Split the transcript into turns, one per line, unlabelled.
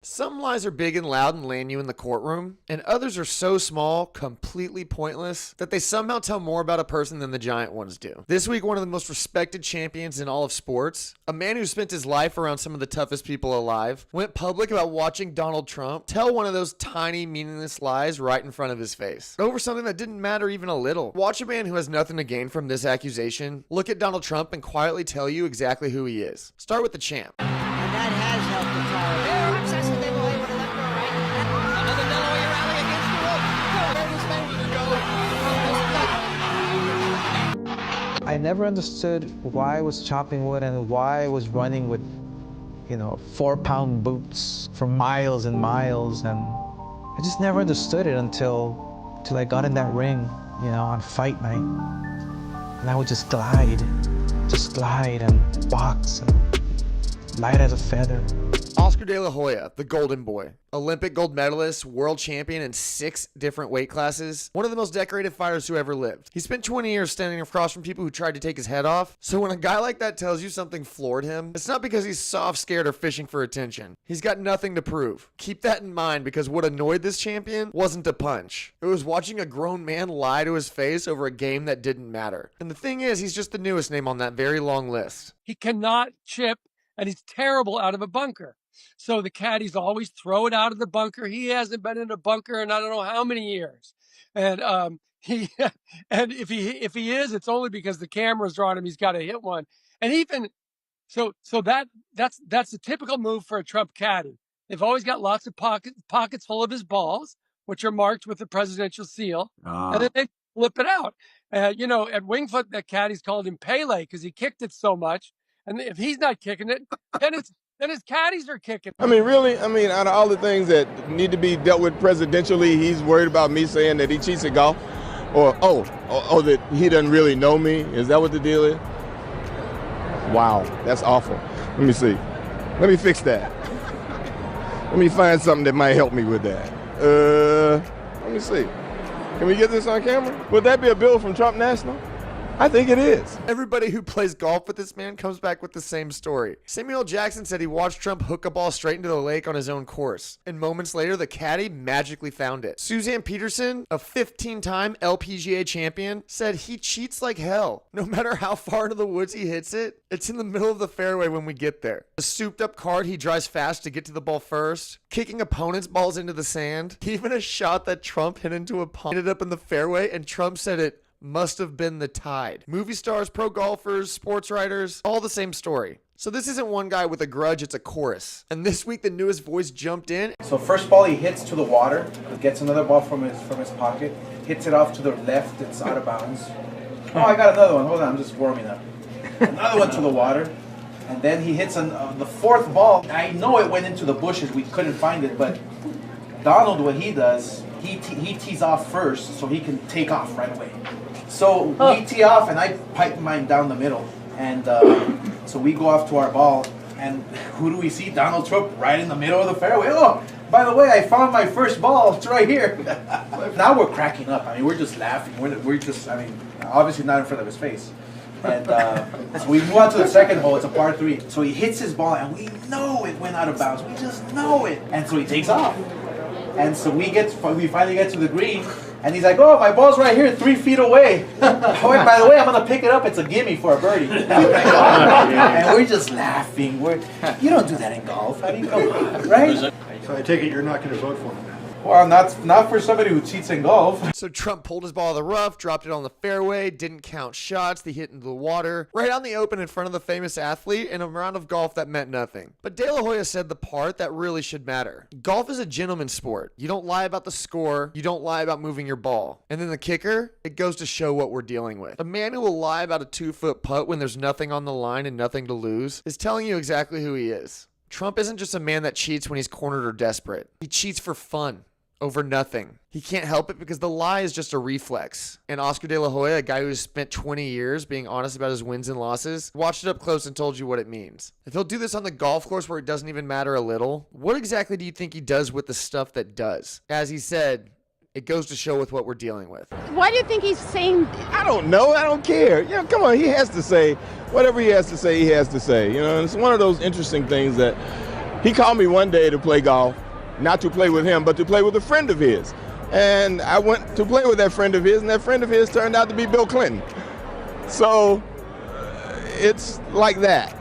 Some lies are big and loud and land you in the courtroom, and others are so small, completely pointless, that they somehow tell more about a person than the giant ones do. This week, one of the most respected champions in all of sports, a man who spent his life around some of the toughest people alive, went public about watching Donald Trump tell one of those tiny, meaningless lies right in front of his face, over something that didn't matter even a little. Watch a man who has nothing to gain from this accusation look at Donald Trump and quietly tell you exactly who he is. Start with the champ.
And that has helped the tire. They're obsessed with them away with a left or right. Another Delaware rally against the rope.
I never understood why I was chopping wood and why I was running with, 4-pound boots for miles and miles. And I just never understood it until I got in that ring, on fight night. And I would just glide and box and light as a feather.
Oscar De La Hoya, the Golden Boy, Olympic gold medalist, world champion in 6 different weight classes, one of the most decorated fighters who ever lived. He spent 20 years standing across from people who tried to take his head off. So when a guy like that tells you something floored him, it's not because he's soft, scared, or fishing for attention. He's got nothing to prove. Keep that in mind, because what annoyed this champion wasn't a punch. It was watching a grown man lie to his face over a game that didn't matter. And the thing is, he's just the newest name on that very long list.
He cannot chip, and he's terrible out of a bunker. So the caddies always throw it out of the bunker. He hasn't been in a bunker in I don't know how many years. And and if he is, it's only because the cameras are on him. He's got to hit one. And even so that's the typical move for a Trump caddy. They've always got lots of pockets full of his balls, which are marked with the presidential seal, and then they flip it out. At Wingfoot, that caddies called him Pele because he kicked it so much. And if he's not kicking it, then his caddies are kicking.
Really, out of all the things that need to be dealt with presidentially, he's worried about me saying that he cheats at golf? Or that he doesn't really know me? Is that what the deal is? Wow, that's awful. Let me see. Let me fix that. Let me find something that might help me with that. Let me see. Can we get this on camera? Would that be a bill from Trump National? I think it is.
Everybody who plays golf with this man comes back with the same story. Samuel Jackson said he watched Trump hook a ball straight into the lake on his own course, and moments later, the caddy magically found it. Suzanne Peterson, a 15-time LPGA champion, said he cheats like hell. No matter how far into the woods he hits it, it's in the middle of the fairway when we get there. A souped-up cart, he drives fast to get to the ball first, kicking opponents' balls into the sand. Even a shot that Trump hit into a pond ended up in the fairway, and Trump said it must have been the tide. Movie stars, pro golfers, sports writers, all the same story. So this isn't one guy with a grudge, it's a chorus. And this week the newest voice jumped in.
So first ball he hits to the water, gets another ball from his pocket, hits it off to the left, it's out of bounds. Oh, I got another one, hold on, I'm just warming up. Another one to the water, and then he hits the 4th ball. I know it went into the bushes, we couldn't find it, but Donald, what he does, he tees off first so he can take off right away. So we tee off and I pipe mine down the middle. And so we go off to our ball, and who do we see? Donald Trump right in the middle of the fairway. Oh, by the way, I found my first ball. It's right here. Now we're cracking up. We're just laughing. We're just, obviously not in front of his face. And so we move on to the second hole. It's a par 3. So he hits his ball, and we know it went out of bounds. We just know it. And so he takes off. And so we finally get to the green, and he's like, oh, my ball's right here, 3 feet away. Oh, and by the way, I'm going to pick it up. It's a gimme for a birdie. And we're just laughing. You don't do that in golf. Come on, right?
So I take it you're not going to vote for him.
Well, not for somebody who cheats in golf.
So Trump pulled his ball out of the rough, dropped it on the fairway, didn't count shots, they hit into the water, right on the open in front of the famous athlete in a round of golf that meant nothing. But De La Hoya said the part that really should matter. Golf is a gentleman's sport. You don't lie about the score, you don't lie about moving your ball. And then the kicker, it goes to show what we're dealing with. A man who will lie about a 2-foot putt when there's nothing on the line and nothing to lose is telling you exactly who he is. Trump isn't just a man that cheats when he's cornered or desperate. He cheats for fun. Over nothing. He can't help it because the lie is just a reflex. And Oscar De La Hoya, a guy who's spent 20 years being honest about his wins and losses, watched it up close and told you what it means. If he'll do this on the golf course where it doesn't even matter a little, what exactly do you think he does with the stuff that does? As he said, it goes to show with what we're dealing with.
Why do you think he's saying?
I don't know. I don't care. Come on. He has to say whatever he has to say. He has to say. And it's one of those interesting things that He called me one day to play golf, not to play with him, but to play with a friend of his. And I went to play with that friend of his, and that friend of his turned out to be Bill Clinton. So it's like that.